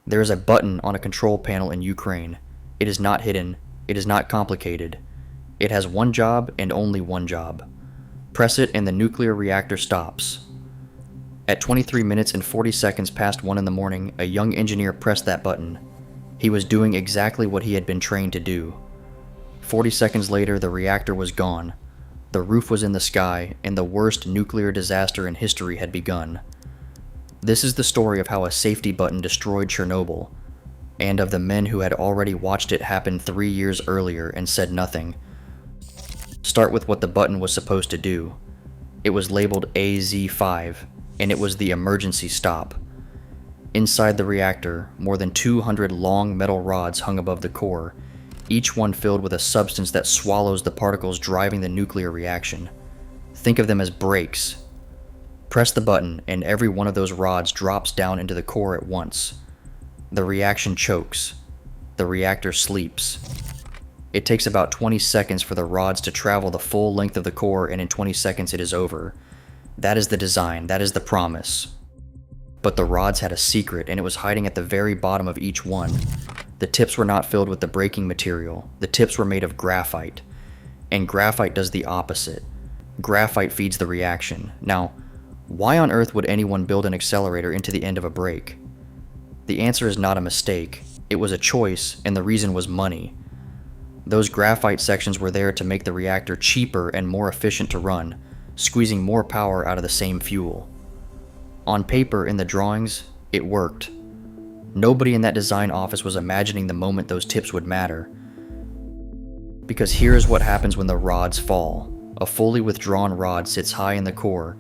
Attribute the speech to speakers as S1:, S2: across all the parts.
S1: There is a button on a control panel in Ukraine. It is not hidden. It is not complicated. It has one job and only one job. Press it and the nuclear reactor stops. At 23 minutes and 40 seconds past 1 in the morning, a young engineer pressed that button. He was doing exactly what he had been trained to do. 40 seconds later, the reactor was gone. The roof was in the sky, and the worst nuclear disaster in history had begun. This is the story of how a safety button destroyed Chernobyl, and of the men who had already watched it happen 3 years earlier and said nothing. Start with what the button was supposed to do. It was labeled AZ-5, and it was the emergency stop. Inside the reactor, more than 200 long metal rods hung above the core, each one filled with a substance that swallows the particles driving the nuclear reaction. Think of them as brakes. Press the button, and every one of those rods drops down into the core at once. The reaction chokes. The reactor sleeps. It takes about 20 seconds for the rods to travel the full length of the core, and in 20 seconds it is over. That is the design, that is the promise. But the rods had a secret, and it was hiding at the very bottom of each one. The tips were not filled with the braking material. The tips were made of graphite. And graphite does the opposite. Graphite feeds the reaction. Now, why on earth would anyone build an accelerator into the end of a brake? The answer is not a mistake. It was a choice, and the reason was money. Those graphite sections were there to make the reactor cheaper and more efficient to run, squeezing more power out of the same fuel. On paper, in the drawings, it worked. Nobody in that design office was imagining the moment those tips would matter. Because here is what happens when the rods fall. A fully withdrawn rod sits high in the core,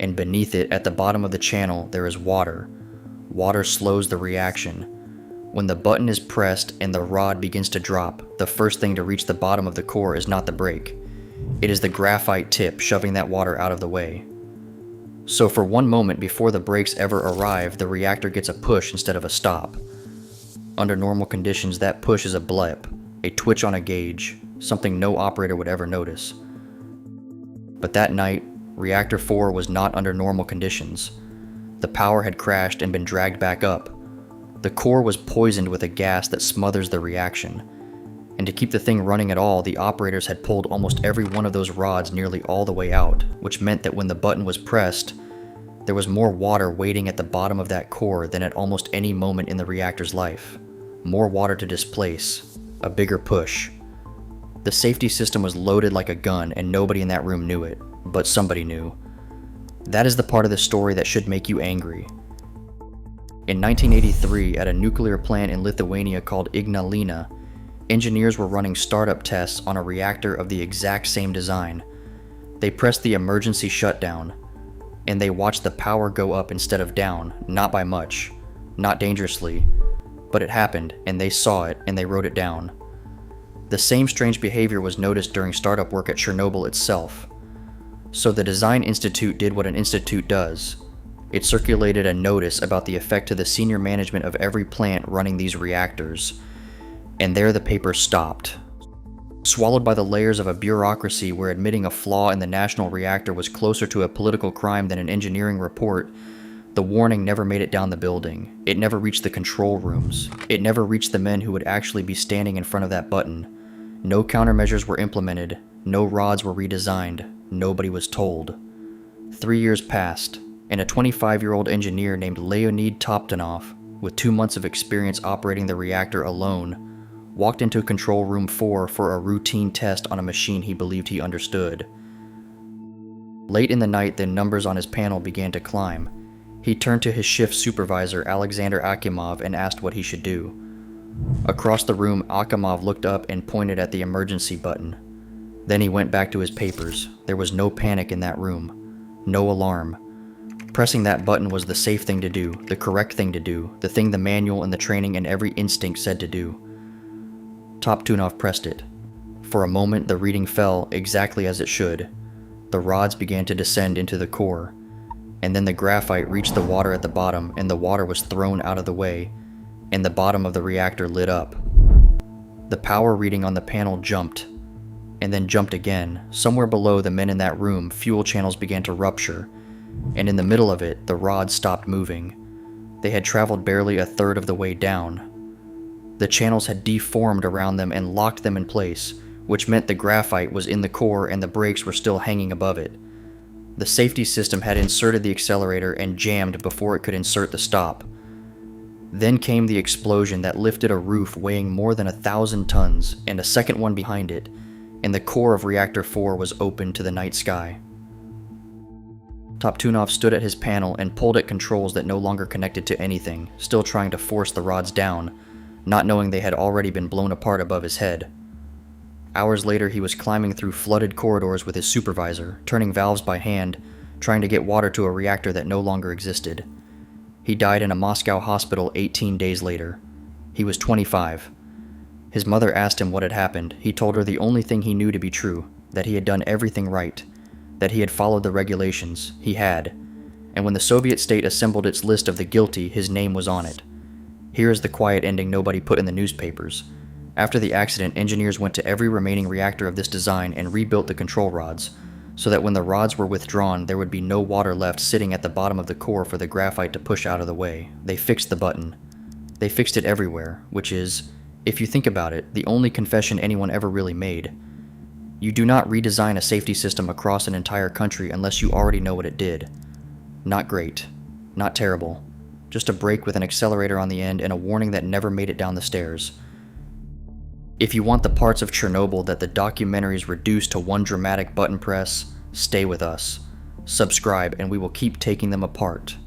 S1: and beneath it, at the bottom of the channel, there is water. Water slows the reaction. When the button is pressed and the rod begins to drop, the first thing to reach the bottom of the core is not the brake. It is the graphite tip shoving that water out of the way. So for one moment before the brakes ever arrive, the reactor gets a push instead of a stop. Under normal conditions, that push is a blip, a twitch on a gauge, something no operator would ever notice. But that night, Reactor 4 was not under normal conditions. The power had crashed and been dragged back up. The core was poisoned with a gas that smothers the reaction. And to keep the thing running at all, the operators had pulled almost every one of those rods nearly all the way out, which meant that when the button was pressed, there was more water waiting at the bottom of that core than at almost any moment in the reactor's life. More water to displace. A bigger push. The safety system was loaded like a gun, and nobody in that room knew it, but somebody knew. That is the part of the story that should make you angry. In 1983, at a nuclear plant in Lithuania called Ignalina, engineers were running startup tests on a reactor of the exact same design. They pressed the emergency shutdown, and they watched the power go up instead of down, not by much, not dangerously, but it happened, and they saw it, and they wrote it down. The same strange behavior was noticed during startup work at Chernobyl itself. So the Design Institute did what an institute does. It circulated a notice about the effect to the senior management of every plant running these reactors. And there the paper stopped. Swallowed by the layers of a bureaucracy where admitting a flaw in the national reactor was closer to a political crime than an engineering report, the warning never made it down the building. It never reached the control rooms. It never reached the men who would actually be standing in front of that button. No countermeasures were implemented. No rods were redesigned. Nobody was told. 3 years passed, and a 25-year-old engineer named Leonid Toptanov, with 2 months of experience operating the reactor alone, walked into Control Room 4 for a routine test on a machine he believed he understood. Late in the night, the numbers on his panel began to climb. He turned to his shift supervisor, Alexander Akimov, and asked what he should do. Across the room, Akimov looked up and pointed at the emergency button. Then he went back to his papers. There was no panic in that room. No alarm. Pressing that button was the safe thing to do, the correct thing to do, the thing the manual and the training and every instinct said to do. Toptunov pressed it. For a moment, the reading fell exactly as it should. The rods began to descend into the core, and then the graphite reached the water at the bottom, and the water was thrown out of the way, and the bottom of the reactor lit up. The power reading on the panel jumped, and then jumped again. Somewhere below the men in that room, fuel channels began to rupture, and in the middle of it, the rods stopped moving. They had traveled barely a third of the way down. The channels had deformed around them and locked them in place, which meant the graphite was in the core and the brakes were still hanging above it. The safety system had inserted the accelerator and jammed before it could insert the stop. Then came the explosion that lifted a roof weighing more than 1,000 tons and a second one behind it, and the core of Reactor 4 was open to the night sky. Toptunov stood at his panel and pulled at controls that no longer connected to anything, still trying to force the rods down, not knowing they had already been blown apart above his head. Hours later, he was climbing through flooded corridors with his supervisor, turning valves by hand, trying to get water to a reactor that no longer existed. He died in a Moscow hospital 18 days later. He was 25. His mother asked him what had happened. He told her the only thing he knew to be true, that he had done everything right, that he had followed the regulations. He had. And when the Soviet state assembled its list of the guilty, his name was on it. Here is the quiet ending nobody put in the newspapers. After the accident, engineers went to every remaining reactor of this design and rebuilt the control rods, so that when the rods were withdrawn, there would be no water left sitting at the bottom of the core for the graphite to push out of the way. They fixed the button. They fixed it everywhere, which is, if you think about it, the only confession anyone ever really made. You do not redesign a safety system across an entire country unless you already know what it did. Not great. Not terrible. Just a brake with an accelerator on the end and a warning that never made it down the stairs. If you want the parts of Chernobyl that the documentaries reduce to one dramatic button press, stay with us. Subscribe and we will keep taking them apart.